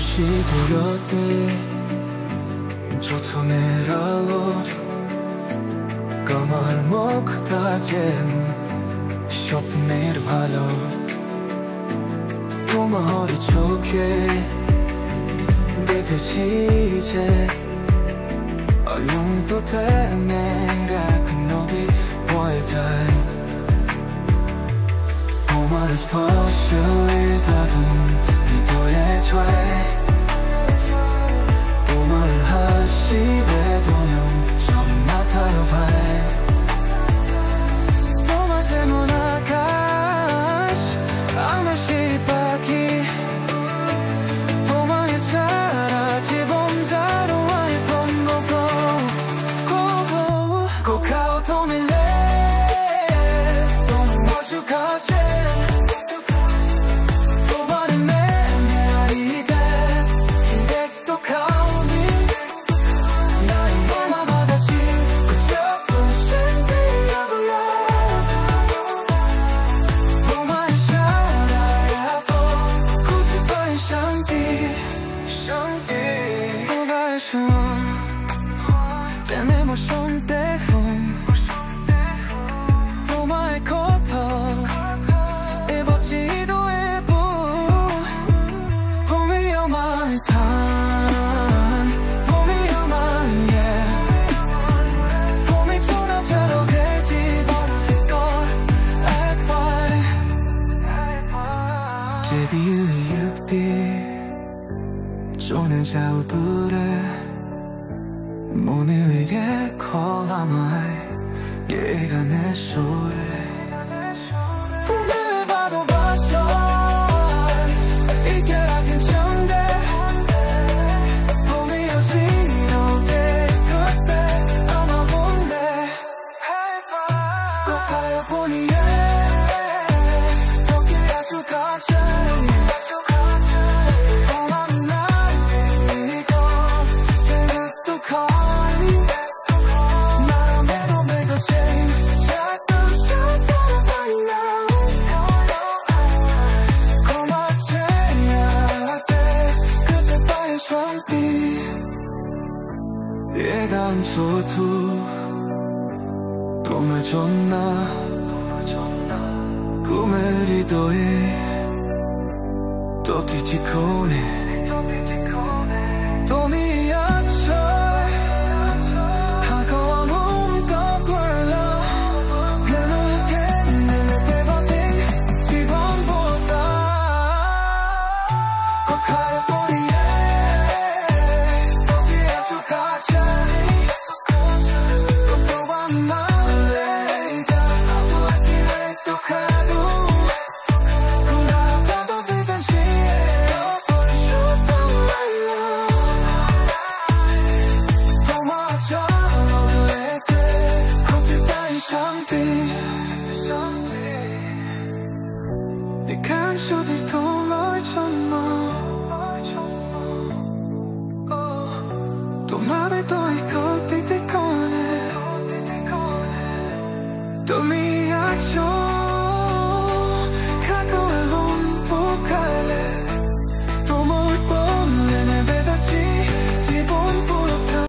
시들었대 조ton을 알로 Kamar muhtaçım Şopnir halo Tomari çoke Depeçice Alun to temera Knodi boyacay Tomari spasiali tadun Didoye çay Tomari hasibe donum Som natayo pai Sonen zaudure Moni 위에 콜라마이 얘가 내 소리 내 바로 봤어 이게 괜찮대 봄이 어지러울 때 그때 아마 본대 꼭 가요보니 여기 아주 가짜니 예단 소투 또 맺었나 꿈을 이도해 또 뒤집고네 또 미약쳐 하고 눈떠 굴러 내 눈에 내 대버진 집어보다 꼭 가요보니 내 간쇼들 돌아있잖아 또 말해 더 이거 띠띠거네 또 미약죠